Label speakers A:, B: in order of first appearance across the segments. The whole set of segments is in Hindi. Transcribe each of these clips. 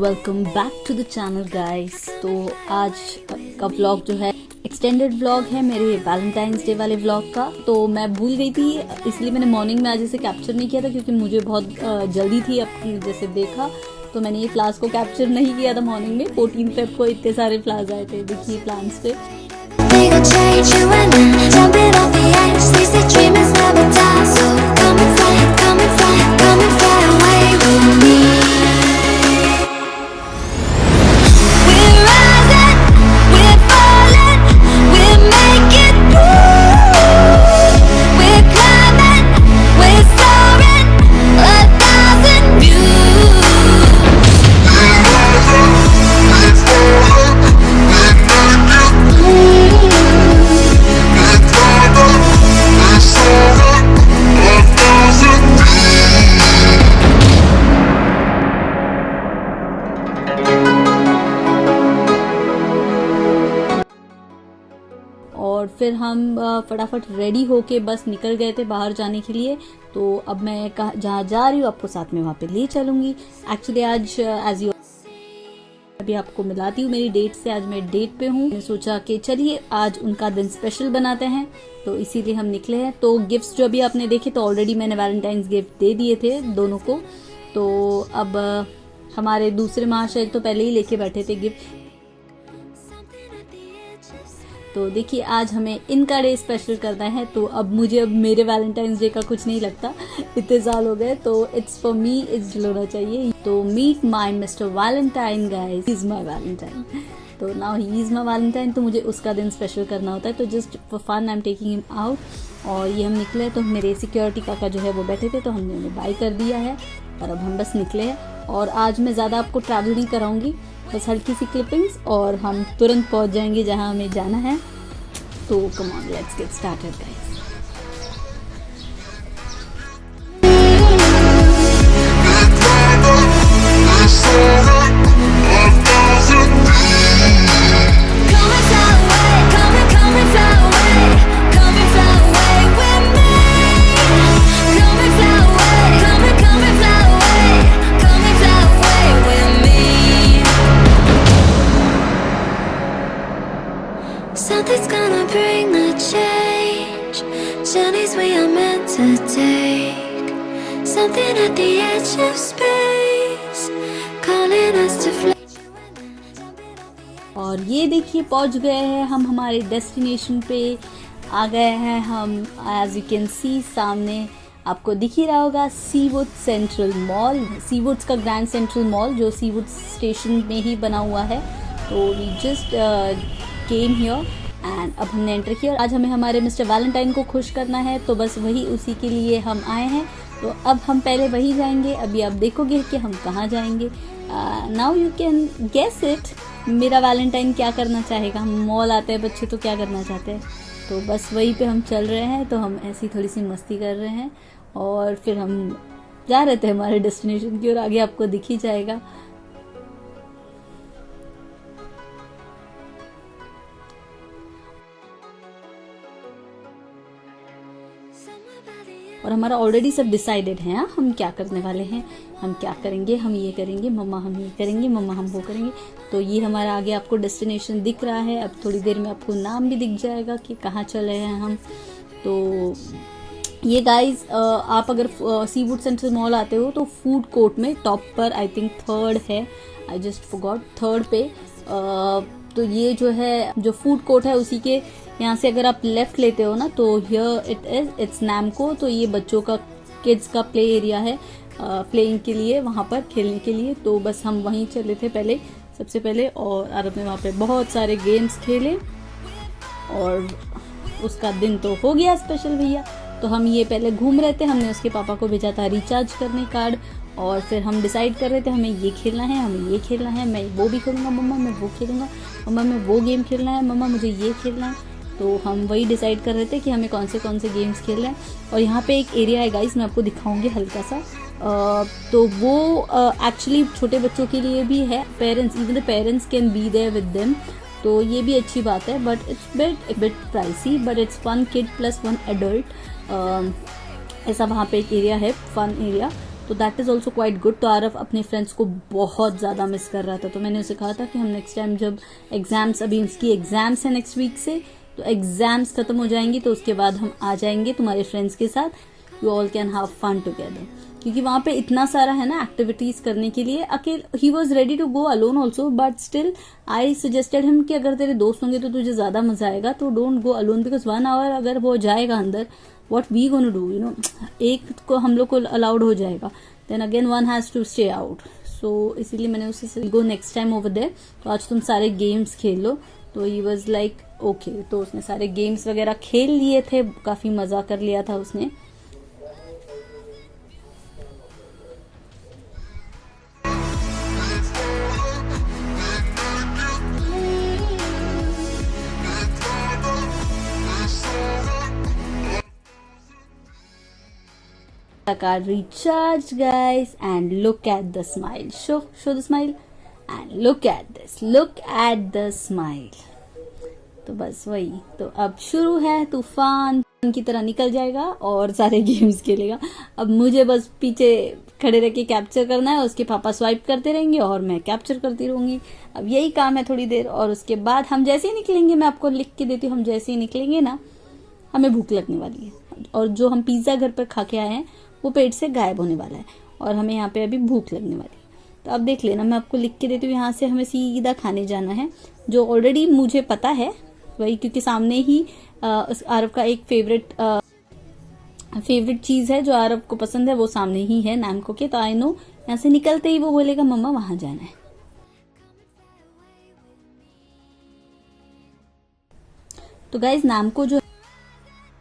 A: Welcome back to the channel guys. तो आज का व्लॉग जो है एक्सटेंडेड व्लॉग है मेरे वैलेंटाइंस डे वाले व्लॉग का। तो मैं भूल गई थी, इसलिए मैंने मॉर्निंग में आज इसे कैप्चर नहीं किया था क्योंकि मुझे बहुत जल्दी थी। अब जैसे देखा तो मैंने ये फ्लावर्स को कैप्चर नहीं किया था मॉर्निंग में। 14 फेब को इतने सारे फ्लावर्स आए थे, देखिए प्लांट्स पे। और फिर हम फटाफट रेडी होके बस निकल गए थे बाहर जाने के लिए। तो अब मैं जहाँ जा रही हूँ आपको साथ में वहाँ पे ले चलूँगी। एक्चुअली आज एज यू अभी आपको मिलाती हूँ मेरी डेट से। आज मैं डेट पे हूँ। मैंने सोचा कि चलिए आज उनका दिन स्पेशल बनाते हैं, तो इसीलिए हम निकले हैं। तो गिफ्ट्स जो अभी आपने देखे तो ऑलरेडी मैंने वैलेंटाइंस गिफ्ट दे दिए थे दोनों को। तो अब हमारे दूसरे महाशय तो पहले ही लेके बैठे थे गिफ्ट। तो देखिए आज हमें इनका डे स्पेशल करना है। तो अब मेरे वैलेंटाइंस डे का कुछ नहीं लगता, इतने साल हो गए। तो इट्स फॉर मी, इट्स होना चाहिए। तो meet my mister valentine guys, he is my valentine. तो now he is my valentine, तो मुझे उसका दिन स्पेशल करना होता है। तो just for fun I am taking him out. और ये हम निकले तो मेरे सिक्योरिटी काका जो है वो बैठे थे, तो हमने उन्हें बाय कर दिया है और अब हम बस निकले हैं। और आज मैं ज़्यादा आपको ट्रैवल नहीं कराऊंगी, बस हल्की सी क्लिपिंग्स और हम तुरंत पहुंच जाएंगे जहां हमें जाना है। तो come on, let's get started guys.
B: Something's gonna bring the change. Journeys we are meant to take. Something at the edge of space, calling us to fly.
A: और ये देखिए पहुंच गए हैं हम हमारे डेस्टिनेशन पे। आ गए हैं हम। एज यू कैन सी सामने आपको दिख ही रहा होगा सीवुड सेंट्रल मॉल, सीवुड्स का ग्रैंड सेंट्रल मॉल जो सीवुड स्टेशन में ही बना हुआ है। तो we just came here and अब हमने एंटर किया। आज हमें हमारे मिस्टर वैलेंटाइन को खुश करना है, तो बस वही उसी के लिए हम आए हैं। तो अब हम पहले वही जाएंगे। अभी आप देखोगे कि हम कहाँ जाएंगे। Now you can guess it, मेरा वैलेंटाइन क्या करना चाहेगा। हम मॉल आते हैं बच्चे तो क्या करना चाहते हैं, तो बस वही पे हम चल रहे हैं। तो हम ऐसी थोड़ी सी मस्ती कर रहे हैं और फिर हम जा रहे थे हमारे डेस्टिनेशन की ओर। आगे आपको दिख ही जाएगा। और हमारा ऑलरेडी सब डिसाइडेड है। हम क्या करने वाले हैं, हम क्या करेंगे, हम ये करेंगे मम्मा, हम ये करेंगे मम्मा, हम वो करेंगे। तो ये हमारा आगे आपको डेस्टिनेशन दिख रहा है। अब थोड़ी देर में आपको नाम भी दिख जाएगा कि कहाँ चले हैं हम। तो ये गाइज आप अगर सीवुड सेंट्रल मॉल आते हो तो फूड कोर्ट में टॉप पर आई थिंक थर्ड है, आई जस्ट फॉरगॉट, थर्ड पे। तो ये जो है जो फूड कोर्ट है उसी के यहाँ से अगर आप लेफ्ट लेते हो ना तो हियर इट्स नैमको। तो ये बच्चों का किड्स का प्ले एरिया है, प्लेइंग के लिए, वहाँ पर खेलने के लिए। तो बस हम वहीं चले थे पहले, सबसे पहले। और आरब ने वहाँ पे बहुत सारे गेम्स खेले और उसका दिन तो हो गया स्पेशल भैया। तो हम ये पहले घूम रहे थे, हमने उसके पापा को भेजा था रिचार्ज करने कार्ड। और फिर हम डिसाइड कर रहे थे हमें ये खेलना है, हमें ये खेलना है, मैं वो भी खेलूँगा मम्मा, मैं वो खेलूँगा मम्मा, मैं वो गेम खेलना है मम्मा, मुझे ये खेलना है। तो हम वही डिसाइड कर रहे थे कि हमें कौन से गेम्स खेलना है। और यहाँ पे एक एरिया है गाइस, मैं आपको दिखाऊंगी हल्का सा। तो वो एक्चुअली छोटे बच्चों के लिए भी है, parents, even the parents can be there with them. तो ये भी अच्छी बात है, but it's bit pricey, but it's 1 kid + 1 adult। ऐसा वहाँ पे एक एरिया है, फन एरिया। तो that is also quite good. तो आरव अपने फ्रेंड्स को बहुत ज़्यादा मिस कर रहा था, तो मैंने उसे कहा था कि हम नेक्स्ट टाइम जब एग्ज़ाम्स, अभी उसकी एग्ज़ाम्स है नेक्स्ट वीक से, तो एग्ज़ाम्स ख़त्म हो जाएंगी तो उसके बाद हम आ जाएंगे तुम्हारे फ्रेंड्स के साथ, you all can have fun together. क्योंकि वहाँ पे इतना सारा है ना एक्टिविटीज करने के लिए। अकेले ही was ready to go alone also, but still I suggested him कि अगर तेरे दोस्त होंगे तो तुझे ज्यादा मजा आएगा, तो don't go alone, because 1 hour अगर वो जाएगा अंदर, what we gonna do, you know, एक को हम लोग को अलाउड हो जाएगा, then again one has to stay out. So इसीलिए मैंने उसे go next time over there, तो आज तुम सारे गेम्स खेल लो। तो ही वॉज लाइक ओके, तो उसने सारे गेम्स वगैरह खेल लिए थे, काफी मजा कर लिया था उसने। Card recharged, guys, and look at the smile. Show the smile, and look at this. Look at the smile. तो बस वही, तो अब शुरू है तूफान की तरह निकल जाएगा और सारे गेम्स खेलेगा। अब मुझे बस पीछे खड़े रह के कैप्चर करना है, उसके पापा स्वाइप करते रहेंगे और मैं कैप्चर करती रहूंगी। अब यही काम है थोड़ी देर, और उसके बाद हम जैसे ही निकलेंगे, मैं आपको लिख के देती हूँ, हम जैसे ही निकलेंगे ना, हमें भूख लगने वाली है, और जो हम पिज्जा घर पर खा के आए हैं वो पेट से गायब होने वाला है, और हमें यहाँ पे अभी भूख लगने वाली है। तो अब देख लेना, मैं आपको लिख के देती हूँ, यहाँ से हमें सीधा खाने जाना है, जो ऑलरेडी मुझे पता है वही, क्योंकि सामने ही आरव का एक फेवरेट चीज है जो आरव को पसंद है, वो सामने ही है नैमको के। तो आई नो, यहाँ से निकलते ही वो बोलेगा मम्मा वहां जाना है। तो गाइज नैमको जो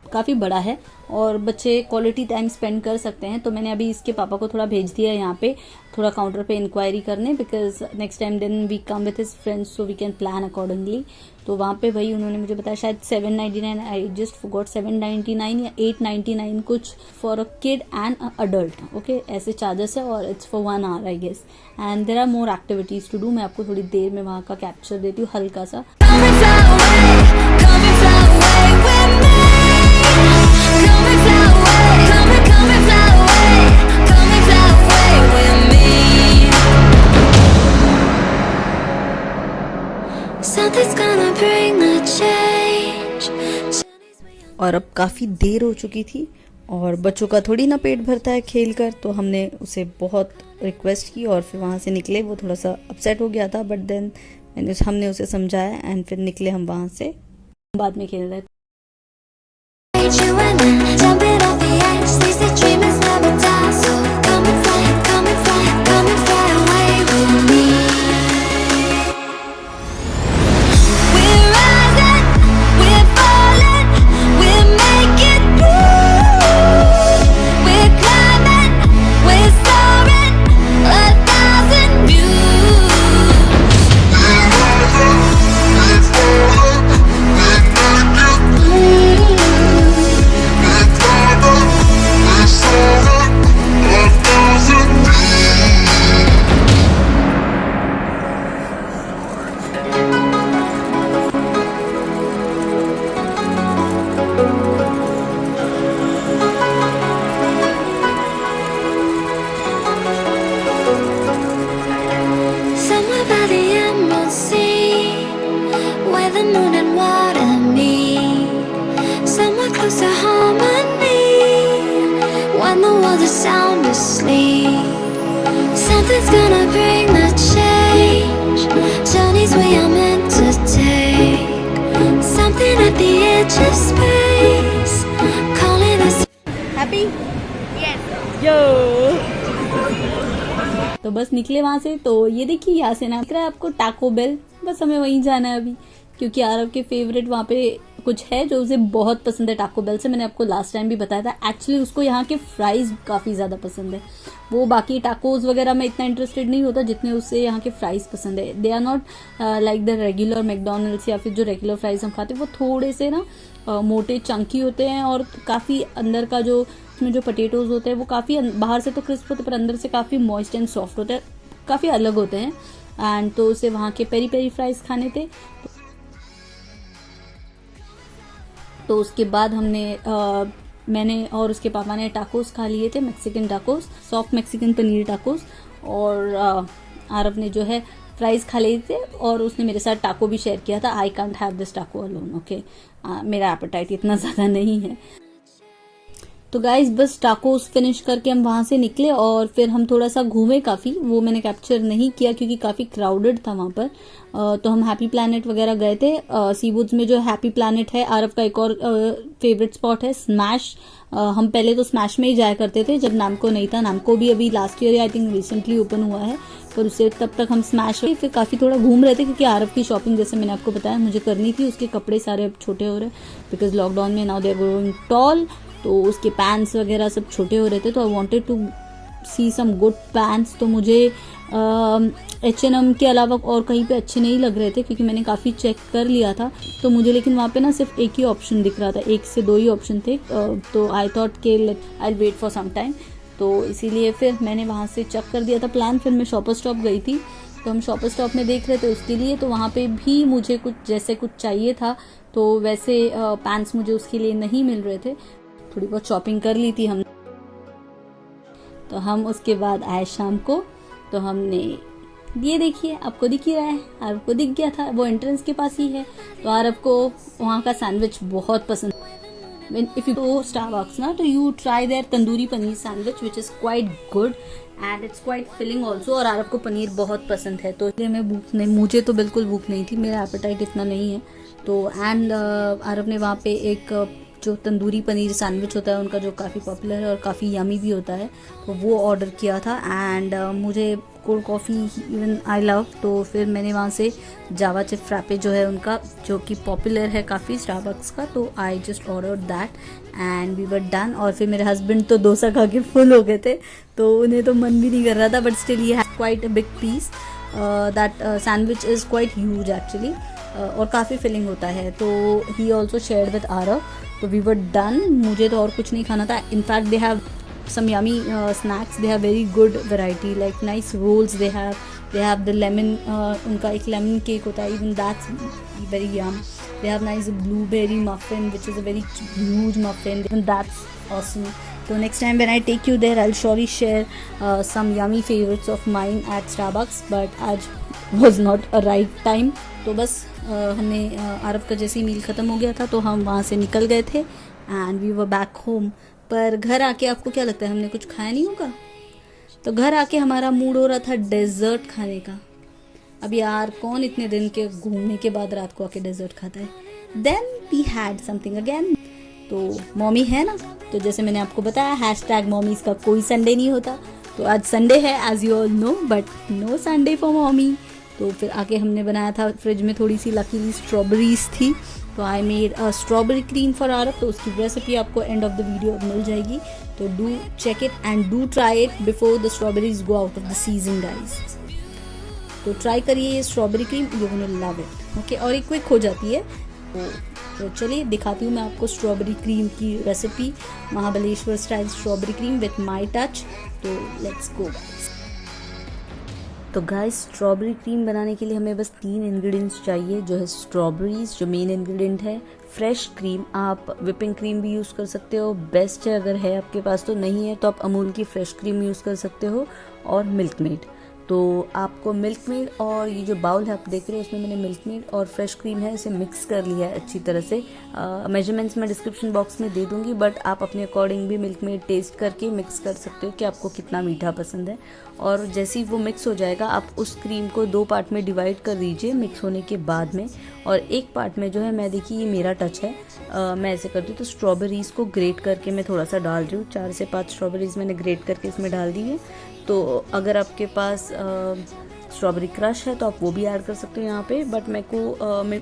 A: काफी बड़ा है और बच्चे क्वालिटी टाइम स्पेंड कर सकते हैं, तो मैंने अभी इसके पापा को थोड़ा भेज दिया यहाँ पे थोड़ा काउंटर पे इंक्वायरी करने, because next time then we come with his friends, so we can plan accordingly. तो वहाँ पे भाई उन्होंने मुझे बताया शायद 799, आई जस्ट फॉरगॉट, 799 या 899 कुछ for a kid and adult, okay, ऐसे चार्जेस है, और it's for 1 hour I guess, and there are more activities to do. मैं आपको थोड़ी देर में वहाँ का कैप्चर देती हूँ हल्का सा।
B: Something's gonna bring the change.
A: और अब काफ़ी देर हो चुकी थी, और बच्चों का थोड़ी ना पेट भरता है खेल कर, तो हमने उसे बहुत रिक्वेस्ट की और फिर वहाँ से निकले। वो थोड़ा सा अपसेट हो गया था, बट देन हमने उसे समझाया एंड फिर निकले हम वहाँ से। बाद में खेल रहे थे।
B: You and I jumping off the edge. They say dreamers never die, so come and fly, come and fly, come and fly away with me. We're rising, we're falling, we're making moves. We're climbing, we're soaring, 1,000 views. We're rising, we're falling, we're making moves. Somewhere by the emerald sea, where the moon and water meet, somewhere close to harmony, when the world is sound asleep. Something's gonna bring the change, journeys we are meant to take, something at the edge of space, calling us.
A: Happy? यो। तो बस निकले वहां से, तो ये देखिए यहाँ से ना दिख रहा है आपको टाको बेल, बस हमें वहीं जाना है अभी, क्योंकि आरव के फेवरेट वहाँ पे कुछ है जो उसे बहुत पसंद है टाको बेल से। मैंने आपको लास्ट टाइम भी बताया था, एक्चुअली उसको यहाँ के फ्राइज काफी ज्यादा पसंद है। वो बाकी टाकोज वगैरह में इतना इंटरेस्टेड नहीं होता जितने उसे यहाँ के फ्राइज पसंद है। They are not like the regular McDonald's या फिर जो रेगुलर फ्राइज हम खाते हैं, वो थोड़े से ना मोटे चंकी होते हैं, और काफी अंदर का जो उसमें जो पटेटोज होते हैं वो काफी बाहर से तो क्रिस्प होते हैं पर अंदर से काफी मॉइस्ट एंड सॉफ्ट होते हैं, काफी अलग होते हैं। एंड तो उसे वहाँ के पेरी पेरी फ्राइज खाने थे। तो उसके बाद हमने मैंने और उसके पापा ने टाकोस खा लिए थे, Mexican tacos, soft Mexican paneer tacos, और आरव ने जो है फ्राइज खा लिए थे और उसने मेरे साथ टाको भी शेयर किया था। आई कांट हैव दिस टाको अलोन, ओके, मेरा एपेटाइट इतना ज़्यादा नहीं है। तो गाइज बस टाकोस फिनिश करके हम वहां से निकले और फिर हम थोड़ा सा घूमे काफ़ी, वो मैंने कैप्चर नहीं किया क्योंकि काफ़ी क्राउडेड था वहाँ पर। तो हम हैप्पी प्लैनेट वगैरह गए थे। सी वुड्स में जो हैप्पी प्लैनेट है, आरव का एक और फेवरेट स्पॉट है स्मैश। हम पहले तो स्मैश में ही जाया करते थे जब नामको नहीं था। नामको भी अभी last year I think recently open हुआ है, पर उससे तब तक हम स्मैश फिर काफ़ी थोड़ा घूम रहे थे क्योंकि आरव की शॉपिंग जैसे मैंने आपको बताया मुझे करनी थी। उसके कपड़े सारे अब छोटे हो रहे बिकॉज लॉकडाउन में now they are growing tall, तो उसके पैंट्स वगैरह सब छोटे हो रहे थे। तो I wanted to see some good pants. तो मुझे H&M के अलावा और कहीं पे अच्छे नहीं लग रहे थे क्योंकि मैंने काफ़ी चेक कर लिया था। तो मुझे लेकिन वहाँ पे ना सिर्फ एक ही ऑप्शन दिख रहा था, एक से दो ही ऑप्शन थे। तो आई थॉट के I wait for some time, तो इसीलिए फिर मैंने वहाँ से चेक कर दिया था प्लान। फिर मैं शॉपर स्टॉप गई थी, तो हम शॉपर स्टॉप में देख रहे थे उसके लिए। तो वहाँ पे भी मुझे कुछ चाहिए था, तो वैसे पैंट्स मुझे उसके लिए नहीं मिल रहे थे। थोड़ी बहुत शॉपिंग कर ली थी हम। तो हम उसके बाद आए शाम को, तो हमने ये देखिए आपको दिख ही रहा है, आरव को दिख गया था, वो एंट्रेंस के पास ही है। तो आरव को वहाँ का सैंडविच बहुत पसंद। If you go Starbucks ना, तो you try their tandoori paneer sandwich which is quite good and it's quite filling also। और आरव को पनीर बहुत पसंद है, तो इसलिए मुझे तो बिल्कुल भूख नहीं थी, मेरा एपेटाइट इतना नहीं है। तो एंड आरव ने वहाँ पे एक जो तंदूरी पनीर सैंडविच होता है उनका, जो काफ़ी पॉपुलर है और काफ़ी यमी भी होता है, तो वो ऑर्डर किया था। एंड मुझे cold coffee even I love, तो फिर मैंने वहाँ से जावा चिप फ्रैपे जो है उनका, जो कि पॉपुलर है काफ़ी स्टारबक्स का, तो I just order that and we were done. और फिर मेरे हस्बैंड तो डोसा खा के फुल हो गए थे, तो उन्हें तो मन भी नहीं कर रहा था, but still he had quite a big piece. That sandwich is quite huge actually, और काफ़ी फिलिंग होता है। तो he also shared with Aarav, तो वी वर डन। मुझे तो और कुछ नहीं खाना था। In fact they have some yummy snacks, they have very good variety like nice rolls they have the lemon उनका एक lemon cake होता है, even that's very yum। they have nice blueberry muffin which is a very huge muffin, even that's awesome। so next time when I take you there I'll surely share some yummy favorites of mine at Starbucks, but आज was not a right time। तो बस हमने आरव का जैसे ही मील ख़त्म हो गया था तो हम वहाँ से निकल गए थे and we were back home. पर घर आके आपको क्या लगता है हमने कुछ खाया नहीं होगा? तो घर आके हमारा मूड हो रहा था डेजर्ट खाने का। अब यार कौन इतने दिन के घूमने के बाद रात को आके डेजर्ट खाता है? Then we had something again. तो मॉमी है ना, तो जैसे मैंने आपको बताया हैशटैग मॉमीज़ का कोई संडे नहीं होता, तो आज संडे है as you all know, but no Sunday for mommy. तो फिर आके हमने बनाया था, फ्रिज में थोड़ी सी लकीली स्ट्रॉबेरीज थी, तो I made a strawberry cream for Aarav. तो उसकी रेसिपी आपको एंड ऑफ द वीडियो मिल जाएगी, तो do check it and do try it before the strawberries go out of the season guys. तो ट्राई करिए ये strawberry cream, you will love it, okay. और एक क्विक हो जाती है, तो चलिए दिखाती हूँ मैं आपको स्ट्रॉबेरी क्रीम की recipe, Mahabaleshwar style strawberry cream with my touch. तो लेट्स गो गाइज। तो गाइस स्ट्रॉबेरी क्रीम बनाने के लिए हमें बस 3 इंग्रेडिएंट्स चाहिए, जो है स्ट्रॉबेरीज जो मेन इंग्रेडिएंट है, फ्रेश क्रीम, आप विपिंग क्रीम भी यूज़ कर सकते हो, बेस्ट है अगर है आपके पास, तो नहीं है तो आप अमूल की फ्रेश क्रीम यूज़ कर सकते हो, और मिल्क मेड। तो आपको मिल्क मेड और ये जो बाउल है आप देख रहे हो उसमें मैंने मिल्क मेड और फ्रेश क्रीम है इसे मिक्स कर लिया है अच्छी तरह से। मेजरमेंट्स मैं डिस्क्रिप्शन बॉक्स में दे दूंगी, बट आप अपने अकॉर्डिंग भी मिल्क मेड टेस्ट करके मिक्स कर सकते हो कि आपको कितना मीठा पसंद है। और जैसे ही वो मिक्स हो जाएगा आप उस क्रीम को 2 पार्ट में डिवाइड कर दीजिए मिक्स होने के बाद में, और एक पार्ट में जो है मैं देखिए ये मेरा टच है, मैं ऐसे करती हूँ। तो स्ट्रॉबेरीज़ को ग्रेट करके मैं थोड़ा सा डाल रही हूँ, 4 से 5 स्ट्रॉबेरीज़ मैंने ग्रेट करके इसमें डाल दी है। तो अगर आपके पास स्ट्रॉबेरी क्रश है तो आप वो भी ऐड कर सकते हो यहाँ पे, बट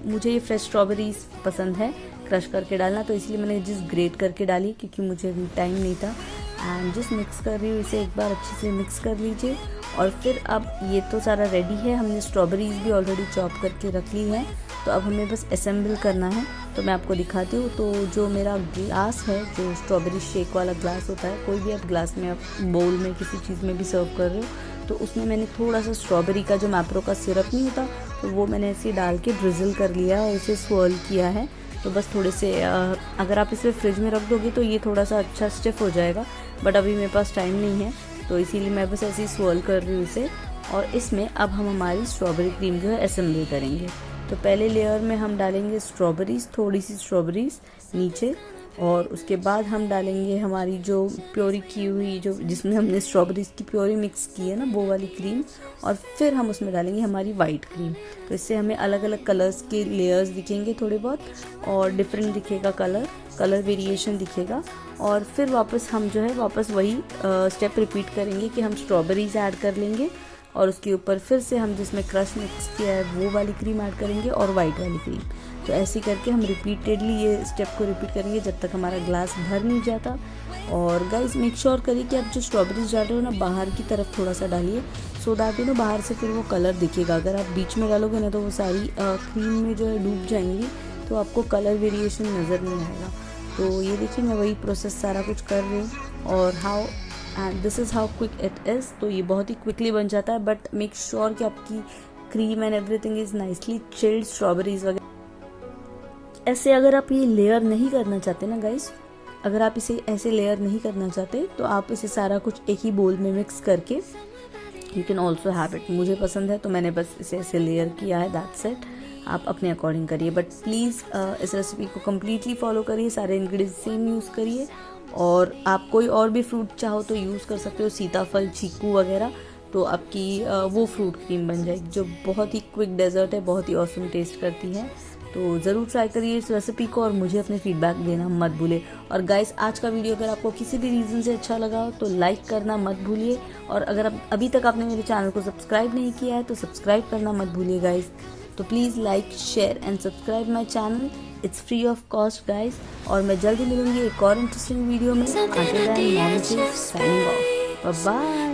A: मुझे ये फ्रेश स्ट्रॉबेरीज पसंद है क्रश करके डालना, तो इसलिए मैंने जिस ग्रेट करके डाली क्योंकि मुझे अभी टाइम नहीं था। एंड जिस मिक्स कर रही हूँ इसे एक बार अच्छे से मिक्स कर लीजिए। और फिर अब ये तो सारा रेडी है, हमने स्ट्रॉबेरीज भी ऑलरेडी चॉप करके रख ली है, तो अब हमें बस असेंबल करना है। तो मैं आपको दिखाती हूँ। तो जो मेरा ग्लास है, जो स्ट्रॉबेरी शेक वाला ग्लास होता है, कोई भी आप ग्लास में, आप बोल में किसी चीज़ में भी सर्व कर रहे हो, तो उसमें मैंने थोड़ा सा स्ट्रॉबेरी का जो मैप्रो का सिरप नहीं होता, तो वो मैंने ऐसे डाल के ड्रिजल कर लिया और इसे स्वर्ल किया है।
C: तो बस थोड़े से अगर आप इसे फ्रिज में रख दोगे तो ये थोड़ा सा अच्छा स्टिफ हो जाएगा, बट अभी मेरे पास टाइम नहीं है तो इसीलिए मैं बस ऐसे ही स्वर्ल कर रही हूँ इसे। और इसमें अब हम हमारी स्ट्रॉबेरी क्रीम जो है असेंबली करेंगे। तो पहले लेयर में हम डालेंगे स्ट्रॉबेरीज़, थोड़ी सी स्ट्रॉबेरीज़ नीचे, और उसके बाद हम डालेंगे हमारी जो प्योरी की हुई, जो जिसमें हमने स्ट्रॉबेरीज़ की प्योरी मिक्स की है ना, वो वाली क्रीम, और फिर हम उसमें डालेंगे हमारी वाइट क्रीम। तो इससे हमें अलग अलग कलर्स के लेयर्स दिखेंगे थोड़े बहुत, और डिफरेंट दिखेगा कलर वेरिएशन दिखेगा। और फिर वापस हम जो है वापस वही स्टेप रिपीट करेंगे कि हम स्ट्रॉबेरीज़ ऐड कर लेंगे, और उसके ऊपर फिर से हम जिसमें क्रश मिक्स किया है वो वाली क्रीम ऐड करेंगे और वाइट वाली क्रीम। तो ऐसे करके हम रिपीटेडली ये स्टेप को रिपीट करेंगे जब तक हमारा ग्लास भर नहीं जाता। और गाइस मेक श्योर करिए कि आप जो स्ट्रॉबेरीज डाल रहे हो ना, बाहर की तरफ थोड़ा सा डालिए, सो दैट ना बाहर से फिर वो कलर दिखेगा। अगर आप बीच में डालोगे ना तो वो सारी क्रीम में जो है डूब जाएंगी, तो आपको कलर वेरिएशन नज़र नहीं आएगा। तो ये देखिए मैं वही प्रोसेस सारा कुछ कर रही हूँ, और and this is how quick it is. तो ये बहुत ही क्विकली बन जाता है, बट मेक श्योर कि आपकी cream and everything is nicely chilled, strawberries वगैरह। ऐसे अगर आप ये लेयर नहीं करना चाहते ना गाइस, अगर आप इसे ऐसे लेयर नहीं करना चाहते तो आप इसे सारा कुछ एक ही बोल में मिक्स करके you can also have it. मुझे पसंद है तो मैंने बस इसे ऐसे लेयर किया है, दैट्स इट। आप अपने अकॉर्डिंग करिए, बट प्लीज़ इस रेसिपी को कम्प्लीटली फॉलो करिए, सारे इंग्रेडिएंट्स सेम यूज़ करिए। और आप कोई और भी फ्रूट चाहो तो यूज़ कर सकते हो, सीताफल, चीकू वगैरह, तो आपकी वो फ्रूट क्रीम बन जाएगी जो बहुत ही क्विक डेजर्ट है, बहुत ही ऑसम टेस्ट करती है। तो ज़रूर ट्राई करिए इस रेसिपी को, और मुझे अपने फीडबैक देना मत भूलिए। और गाइस आज का वीडियो अगर आपको किसी भी रीज़न से अच्छा लगा हो तो लाइक करना मत भूलिए, और अगर अभी तक आपने मेरे चैनल को सब्सक्राइब नहीं किया है तो सब्सक्राइब करना मत भूलिए गाइस। तो please like, share and subscribe my channel, it's free of cost guys. और मैं जल्दी मिलूंगी एक और इंटरेस्टिंग वीडियो में। बाय।